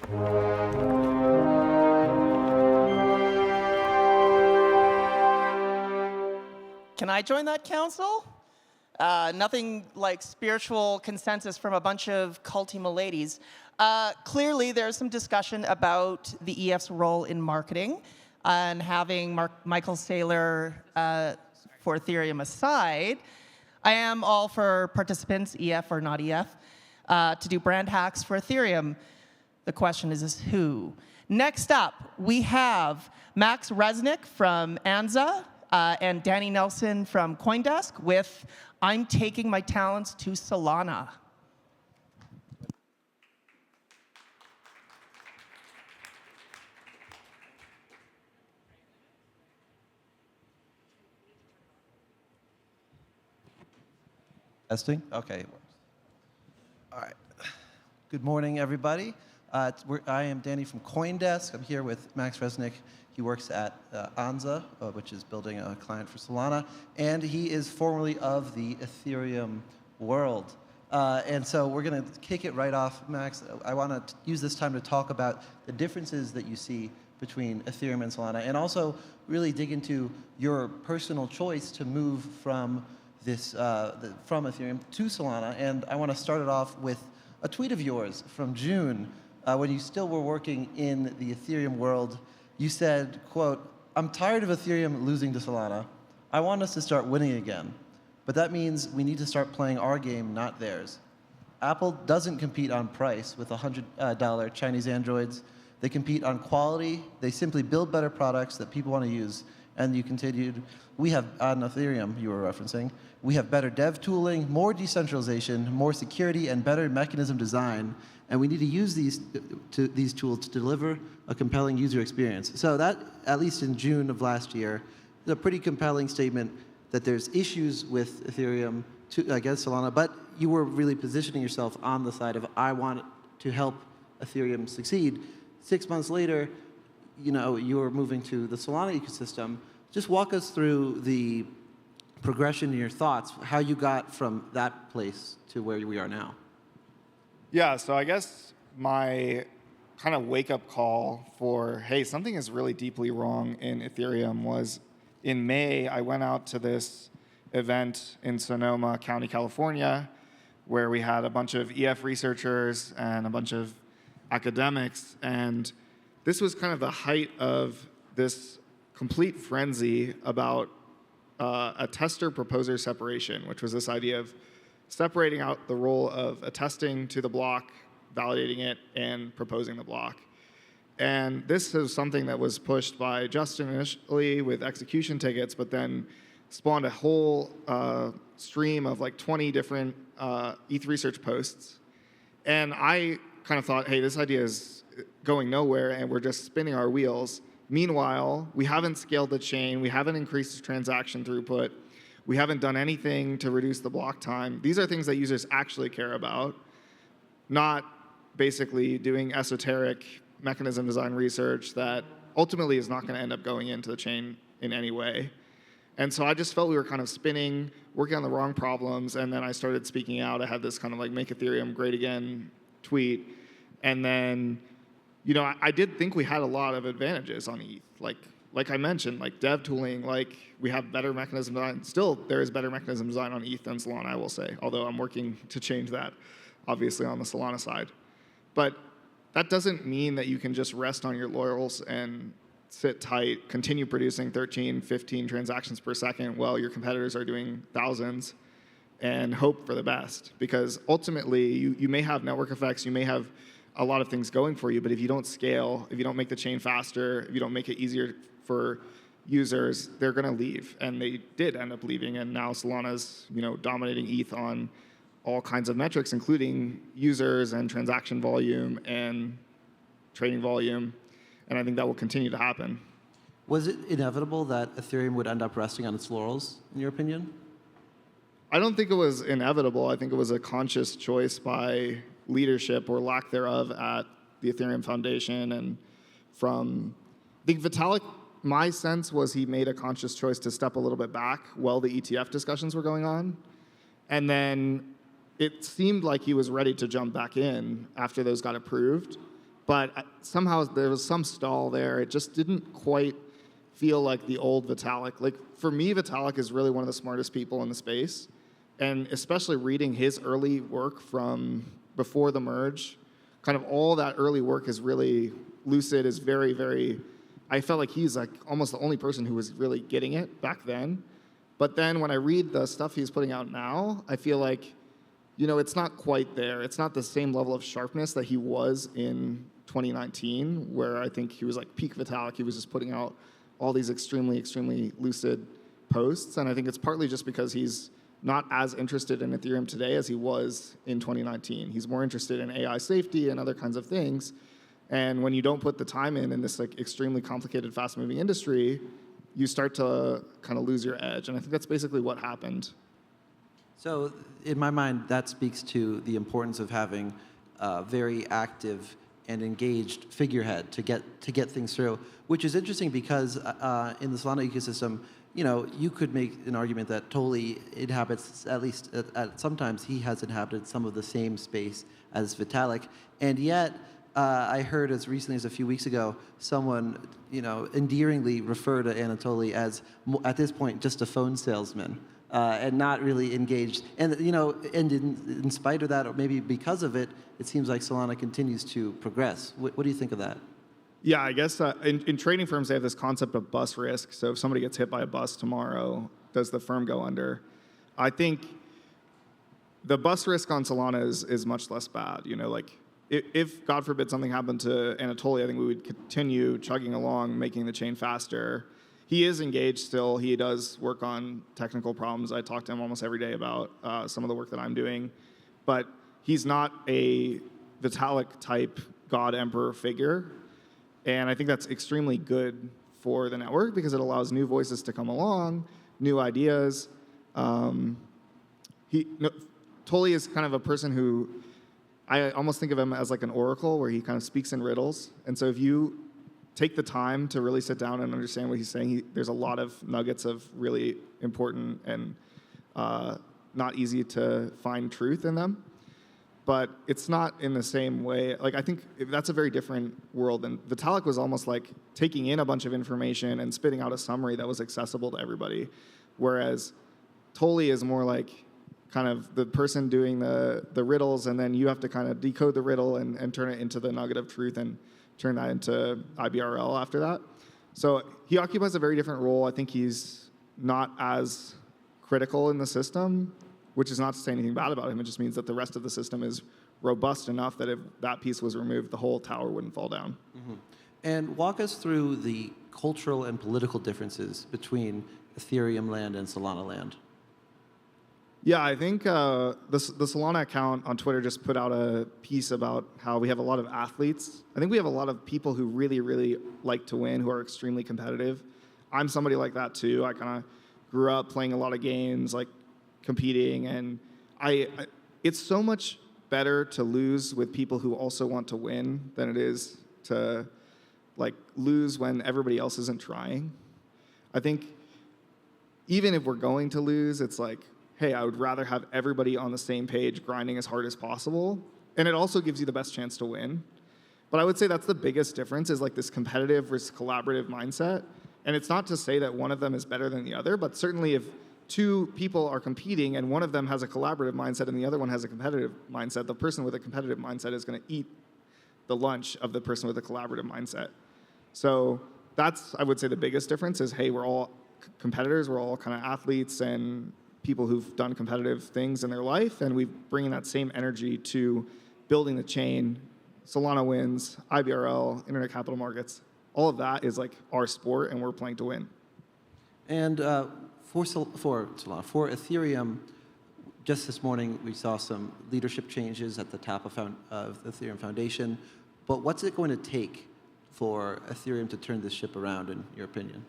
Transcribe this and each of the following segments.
Can I join that council? Nothing like spiritual consensus from a bunch of culty miladies. Clearly, there's some discussion about the EF's role in marketing, and having Michael Saylor for Ethereum aside, I am all for participants, EF or not EF, to do brand hacks for Ethereum. The question is who? Next up, we have Max Resnick from Anza, and Danny Nelson from CoinDesk with I'm Taking My Talents to Solana. Testing? Okay. All right. Good morning, everybody. I am Danny from CoinDesk. I'm here with Max Resnick. He works at Anza, which is building a client for Solana, and he is formerly of the Ethereum world. And so we're going to kick it right off, Max. I want to use this time to talk about the differences that you see between Ethereum and Solana, and also really dig into your personal choice to move from from Ethereum to Solana. And I want to start it off with a tweet of yours from June when you still were working in the Ethereum world. You said, quote, "I'm tired of Ethereum losing to Solana. I want us to start winning again. But that means we need to start playing our game, not theirs. Apple doesn't compete on price with $100 Chinese Androids. They compete on quality. They simply build better products that people want to use." And you continued, "We have, on Ethereum, you were referencing, we have better dev tooling, more decentralization, more security, and better mechanism design. And we need to use these tools to deliver a compelling user experience." So that, at least in June of last year, is a pretty compelling statement that there's issues with Ethereum against Solana, but you were really positioning yourself on the side of, I want to help Ethereum succeed. 6 months later, you were moving to the Solana ecosystem. Just walk us through the progression in your thoughts, how you got from that place to where we are now. Yeah, so I guess my kind of wake-up call for, hey, something is really deeply wrong in Ethereum was in May, I went out to this event in Sonoma County, California, where we had a bunch of EF researchers and a bunch of academics. And this was kind of the height of this complete frenzy about a tester-proposer separation, which was this idea of separating out the role of attesting to the block, validating it, and proposing the block. And this is something that was pushed by Justin initially with execution tickets, but then spawned a whole stream of like 20 different ETH research posts. And I kind of thought, hey, this idea is going nowhere, and we're just spinning our wheels. Meanwhile, we haven't scaled the chain. We haven't increased the transaction throughput. We haven't done anything to reduce the block time. These are things that users actually care about, not basically doing esoteric mechanism design research that ultimately is not going to end up going into the chain in any way. And so I just felt we were kind of spinning, working on the wrong problems, and then I started speaking out. I had this kind of like Make Ethereum Great Again tweet. And then, I did think we had a lot of advantages on ETH. Like I mentioned, like dev tooling, like we have better mechanism design. Still, there is better mechanism design on ETH than Solana, I will say, although I'm working to change that, obviously, on the Solana side. But that doesn't mean that you can just rest on your laurels and sit tight, continue producing 13, 15 transactions per second while your competitors are doing thousands and hope for the best. Because ultimately, you may have network effects, you may have a lot of things going for you, but if you don't scale, if you don't make the chain faster, if you don't make it easier for users, they're going to leave. And they did end up leaving, and now Solana's dominating ETH on all kinds of metrics, including users and transaction volume and trading volume. And I think that will continue to happen. Was it inevitable that Ethereum would end up resting on its laurels, in your opinion? I don't think it was inevitable. I think it was a conscious choice by leadership or lack thereof at the Ethereum Foundation. And I think Vitalik, my sense was he made a conscious choice to step a little bit back while the ETF discussions were going on. And then it seemed like he was ready to jump back in after those got approved. but somehow there was some stall there. It just didn't quite feel like the old Vitalik. Like, for me, Vitalik is really one of the smartest people in the space, and especially reading his early work from before the merge, kind of all that early work is really lucid, is very, very, I felt like he's like almost the only person who was really getting it back then. But then when I read the stuff he's putting out now, I feel like, it's not quite there. It's not the same level of sharpness that he was in 2019, where I think he was like peak Vitalik. He was just putting out all these extremely, extremely lucid posts. And I think it's partly just because he's not as interested in Ethereum today as he was in 2019. He's more interested in AI safety and other kinds of things. And when you don't put the time in this like extremely complicated, fast-moving industry, you start to kind of lose your edge. And I think that's basically what happened. So in my mind, that speaks to the importance of having a very active and engaged figurehead to get things through, which is interesting because in the Solana ecosystem, you could make an argument that Tolly inhabits, at least sometimes he has inhabited some of the same space as Vitalik, and yet I heard as recently as a few weeks ago someone, endearingly refer to Anatoly as, at this point, just a phone salesman. And not really engaged. And, and in spite of that, or maybe because of it, it seems like Solana continues to progress. What do you think of that? Yeah, I guess in trading firms, they have this concept of bus risk. So if somebody gets hit by a bus tomorrow, does the firm go under? I think the bus risk on Solana is much less bad. If, God forbid, something happened to Anatoly, I think we would continue chugging along, making the chain faster. He is engaged still. He does work on technical problems. I talk to him almost every day about some of the work that I'm doing. But he's not a Vitalik-type God Emperor figure. And I think that's extremely good for the network because it allows new voices to come along, new ideas. Tolly is kind of a person who I almost think of him as like an oracle where he kind of speaks in riddles. And so if you take the time to really sit down and understand what he's saying, there's a lot of nuggets of really important and not easy to find truth in them. But it's not in the same way. Like, I think that's a very different world. And Vitalik was almost like taking in a bunch of information and spitting out a summary that was accessible to everybody. Whereas Tolly is more like kind of the person doing the riddles, and then you have to kind of decode the riddle and turn it into the nugget of truth and turn that into IBRL after that. So he occupies a very different role. I think he's not as critical in the system, which is not to say anything bad about him. It just means that the rest of the system is robust enough that if that piece was removed, the whole tower wouldn't fall down. Mm-hmm. And walk us through the cultural and political differences between Ethereum land and Solana land. Yeah, I think the Solana account on Twitter just put out a piece about how we have a lot of athletes. I think we have a lot of people who really, really like to win, who are extremely competitive. I'm somebody like that too. I kind of grew up playing a lot of games, like competing, and it's so much better to lose with people who also want to win than it is to like lose when everybody else isn't trying. I think even if we're going to lose, it's like, hey, I would rather have everybody on the same page grinding as hard as possible. And it also gives you the best chance to win. But I would say that's the biggest difference is like this competitive versus collaborative mindset. And it's not to say that one of them is better than the other, but certainly if two people are competing and one of them has a collaborative mindset and the other one has a competitive mindset, the person with a competitive mindset is going to eat the lunch of the person with a collaborative mindset. So that's, I would say, the biggest difference is, hey, we're all competitors, we're all kind of athletes and people who've done competitive things in their life, and we bring that same energy to building the chain. Solana wins, IBRL, internet capital markets, all of that is like our sport, and we're playing to win. And for Solana, for Ethereum, just this morning we saw some leadership changes at the top of the Ethereum Foundation. But what's it going to take for Ethereum to turn this ship around, in your opinion?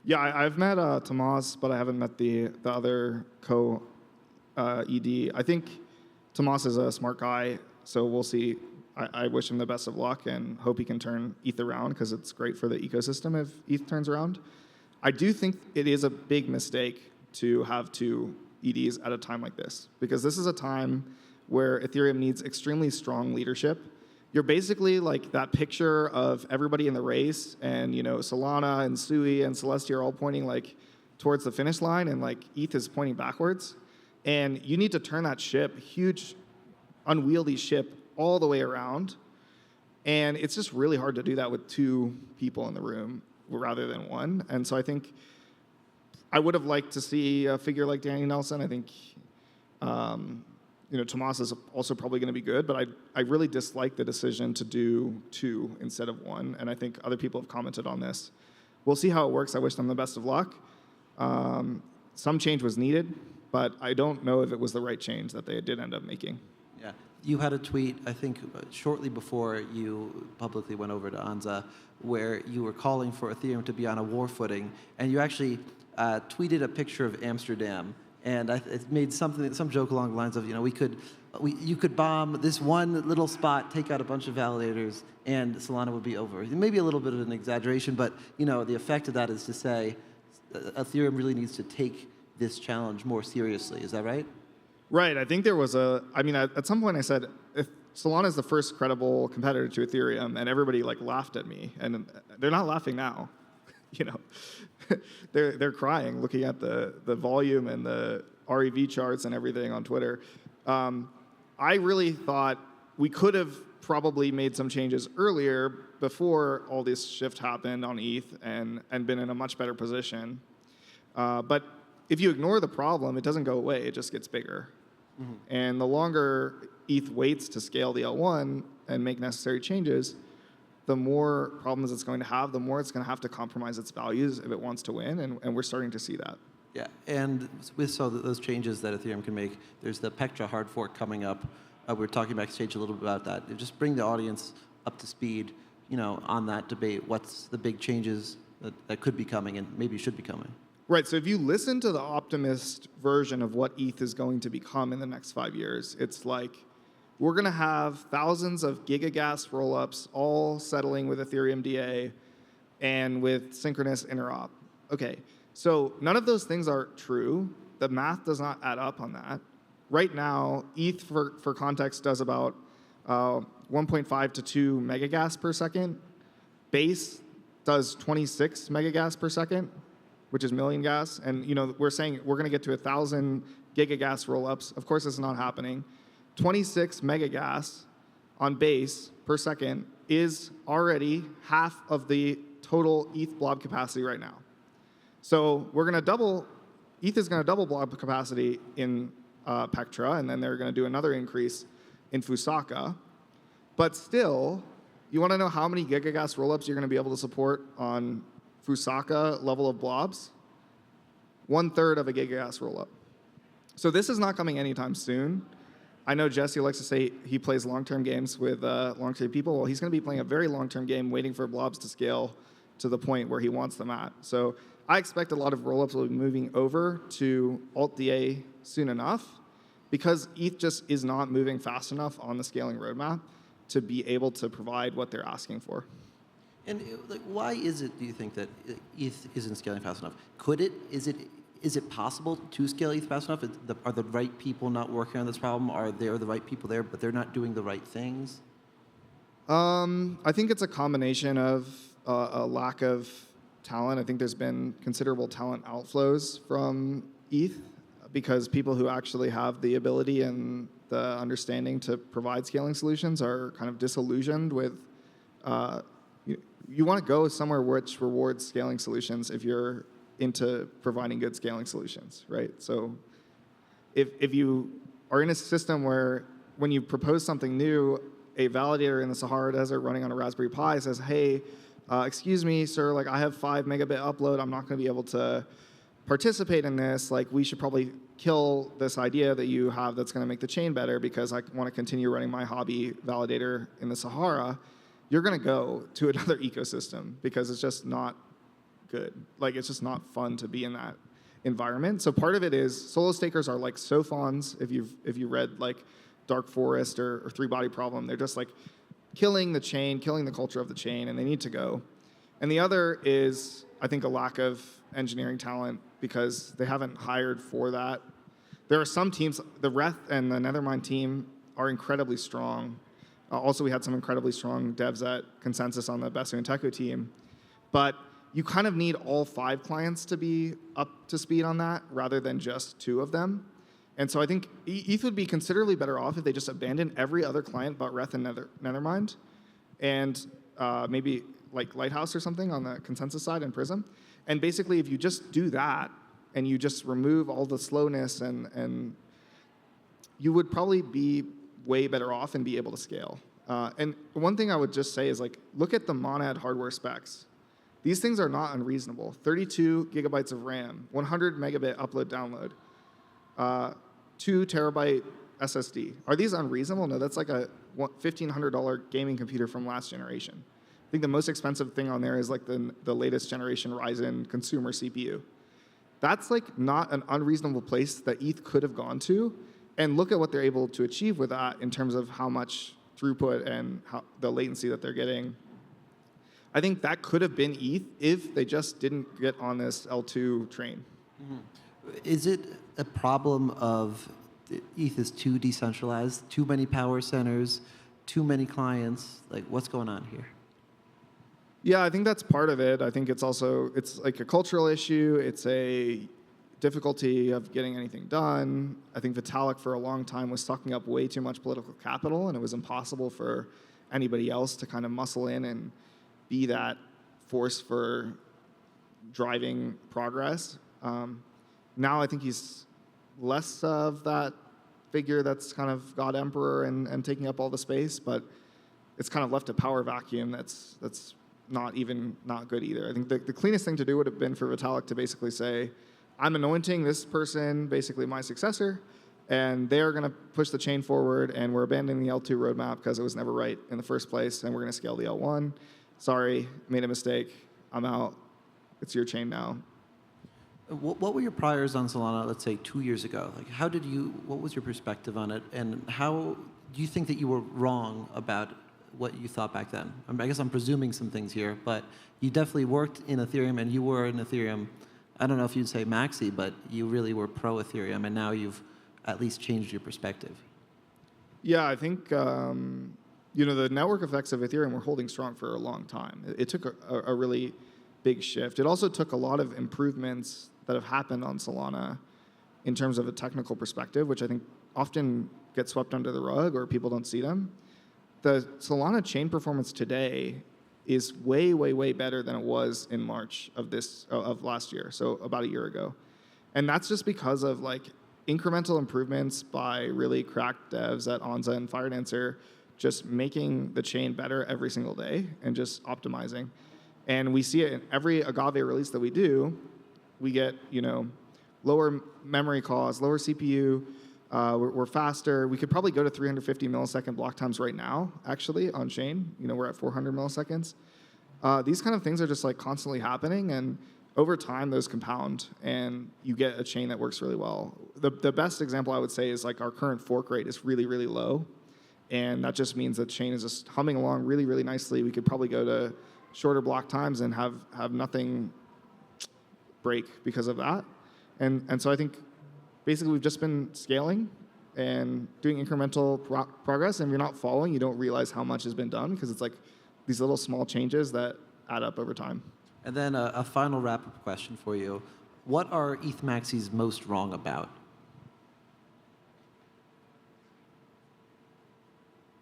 Yeah, I've met Tomas, but I haven't met the other co-ED. I think Tomas is a smart guy, so we'll see. I wish him the best of luck and hope he can turn ETH around because it's great for the ecosystem if ETH turns around. I do think it is a big mistake to have two EDs at a time like this because this is a time where Ethereum needs extremely strong leadership. you're basically like that picture of everybody in the race, and Solana and Sui and Celestia are all pointing like towards the finish line, and like ETH is pointing backwards. And you need to turn that ship, huge, unwieldy ship, all the way around. And it's just really hard to do that with two people in the room rather than one. And so I think I would have liked to see a figure like Danny Nelson. I think Tomas is also probably going to be good, but I really dislike the decision to do two instead of one, and I think other people have commented on this. We'll see how it works. I wish them the best of luck. Some change was needed, but I don't know if it was the right change that they did end up making. Yeah. You had a tweet, I think, shortly before you publicly went over to Anza, where you were calling for Ethereum to be on a war footing, and you actually tweeted a picture of Amsterdam, and it made some joke along the lines of, you could bomb this one little spot, take out a bunch of validators, and Solana would be over. Maybe a little bit of an exaggeration, but the effect of that is to say Ethereum really needs to take this challenge more seriously. Is that right? Right. I think there was at some point I said, if Solana is the first credible competitor to Ethereum, and everybody laughed at me, and they're not laughing now. They're crying looking at the volume and the REV charts and everything on Twitter. I really thought we could have probably made some changes earlier before all this shift happened on ETH and been in a much better position. But if you ignore the problem, it doesn't go away. It just gets bigger. Mm-hmm. And the longer ETH waits to scale the L1 and make necessary changes, the more problems it's going to have, the more it's going to have to compromise its values if it wants to win, and we're starting to see that. Yeah, and with those changes that Ethereum can make, there's the Pectra hard fork coming up. We were talking backstage a little bit about that. Just bring the audience up to speed, on that debate. What's the big changes that could be coming and maybe should be coming? Right, so if you listen to the optimist version of what ETH is going to become in the next 5 years, it's like we're going to have thousands of gigagas rollups all settling with Ethereum DA and with synchronous interop. Okay, so none of those things are true. The math does not add up on that. Right now, ETH, for context, does about 1.5 to 2 megagas per second. Base does 26 megagas per second, which is million gas. And we're saying we're going to get to 1,000 gigagas rollups. Of course, it's not happening. 26 megagas on base per second is already half of the total ETH blob capacity right now. So ETH is going to double blob capacity in Pectra, and then they're going to do another increase in Fusaka. But still, you want to know how many gigagas rollups you're going to be able to support on Fusaka level of blobs? 1/3 of a gigagas rollup. So this is not coming anytime soon. I know Jesse likes to say he plays long-term games with long-term people. Well, he's going to be playing a very long-term game waiting for blobs to scale to the point where he wants them at. So I expect a lot of rollups will be moving over to Alt-DA soon enough because ETH just is not moving fast enough on the scaling roadmap to be able to provide what they're asking for. And why is it, do you think, that ETH isn't scaling fast enough? Is it possible to scale ETH fast enough? Are the right people not working on this problem? Are there the right people there, but they're not doing the right things? I think it's a combination of a lack of talent. I think there's been considerable talent outflows from ETH because people who actually have the ability and the understanding to provide scaling solutions are kind of disillusioned with you want to go somewhere which rewards scaling solutions if you're into providing good scaling solutions, right? So if you are in a system where when you propose something new, a validator in the Sahara Desert running on a Raspberry Pi says, hey, excuse me, sir, I have 5 megabit upload. I'm not going to be able to participate in this. We should probably kill this idea that you have that's going to make the chain better because I want to continue running my hobby validator in the Sahara. You're going to go to another ecosystem because it's just not good. It's just not fun to be in that environment. So part of it is solo stakers are like Sophons. If you read Dark Forest or Three Body Problem, they're just killing the chain, killing the culture of the chain, and they need to go. And the other is, I think, a lack of engineering talent because they haven't hired for that. There are some teams, the Reth and the Nethermind team are incredibly strong. Also, we had some incredibly strong devs at Consensus on the Besu and Teku team. But you kind of need all 5 clients to be up to speed on that rather than just 2 of them. And so I think ETH would be considerably better off if they just abandoned every other client but Reth and Nethermind, and maybe like Lighthouse or something on the Consensus side and Prism. And basically, if you just do that and you just remove all the slowness, and you would probably be way better off and be able to scale. And one thing I would just say is, like, look at the Monad hardware specs. These things are not unreasonable. 32 gigabytes of RAM, 100 megabit upload download, 2 terabyte SSD. Are these unreasonable? No, that's like a $1,500 gaming computer from last generation. I think the most expensive thing on there is like the latest generation Ryzen consumer CPU. That's like not an unreasonable place that ETH could have gone to. And look at what they're able to achieve with that in terms of how much throughput and the latency that they're getting. I think that could have been ETH if they just didn't get on this L2 train. Mm-hmm. Is it a problem of ETH is too decentralized, too many power centers, too many clients? Like, what's going on here? Yeah, I think that's part of it. I think it's like a cultural issue. It's a difficulty of getting anything done. I think Vitalik for a long time was sucking up way too much political capital, and it was impossible for anybody else to kind of muscle in and be that force for driving progress. Now I think he's less of that figure that's kind of God Emperor and taking up all the space, but it's kind of left a power vacuum that's not good either. I think the cleanest thing to do would have been for Vitalik to basically say, I'm anointing this person, basically my successor, and they're going to push the chain forward, and we're abandoning the L2 roadmap because it was never right in the first place, and we're going to scale the L1. Sorry, made a mistake. I'm out. It's your chain now. What were your priors on Solana, let's say, 2 years ago? Like, what was your perspective on it, and how do you think that you were wrong about what you thought back then? I guess I'm presuming some things here, but you definitely worked in Ethereum, and you were in Ethereum. I don't know if you'd say maxi, but you really were pro Ethereum, and now you've at least changed your perspective. Yeah, I think the network effects of Ethereum were holding strong for a long time. It took a really big shift. It also took a lot of improvements that have happened on Solana in terms of a technical perspective, which I think often get swept under the rug or people don't see them. The Solana chain performance today is way, way, way better than it was in March of last year, so about a year ago. And that's just because of like incremental improvements by really cracked devs at Anza and Firedancer, just making the chain better every single day and just optimizing. And we see it in every Agave release that we do. We get lower memory costs, lower CPU. We're faster. We could probably go to 350 millisecond block times right now, actually, on chain. We're at 400 milliseconds. These kind of things are just like constantly happening, and over time, those compound, and you get a chain that works really well. The best example I would say is like our current fork rate is really, really low, and that just means the chain is just humming along really, really nicely. We could probably go to shorter block times and have nothing break because of that. And so I think basically we've just been scaling and doing incremental progress, and if you're not following, you don't realize how much has been done because it's like these little small changes that add up over time. And then a final wrap-up question for you. What are ETH maxis most wrong about?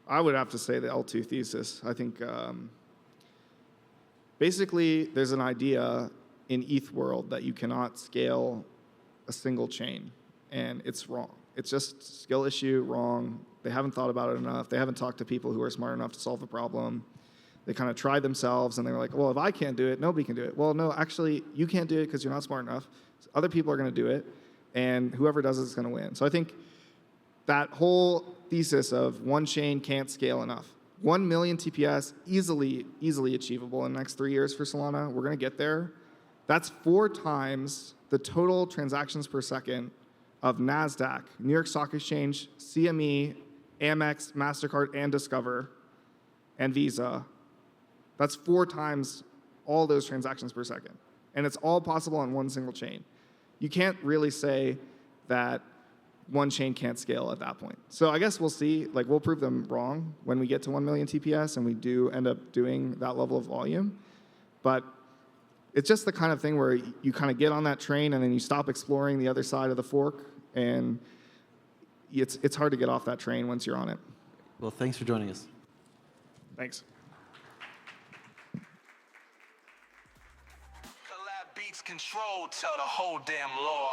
I would have to say the L2 thesis. I think basically there's an idea in ETH world that you cannot scale a single chain, and it's wrong. It's just a skill issue, wrong. They haven't thought about it enough. They haven't talked to people who are smart enough to solve the problem. They kind of tried themselves, and they were like, well, if I can't do it, nobody can do it. Well, no, actually, you can't do it because you're not smart enough. So other people are going to do it, and whoever does it is going to win. So I think that whole thesis of one chain can't scale enough. 1 million TPS, easily achievable in the next 3 years for Solana. We're going to get there. That's 4 times the total transactions per second of NASDAQ, New York Stock Exchange, CME, Amex, MasterCard, and Discover, and Visa. That's 4 times all those transactions per second. And it's all possible on one single chain. You can't really say that one chain can't scale at that point. So I guess we'll see. Like, we'll prove them wrong when we get to 1 million TPS and we do end up doing that level of volume. But it's just the kind of thing where you kind of get on that train and then you stop exploring the other side of the fork, and it's hard to get off that train once you're on it. Well, thanks for joining us. Thanks. Collab beats control, tell the whole damn law.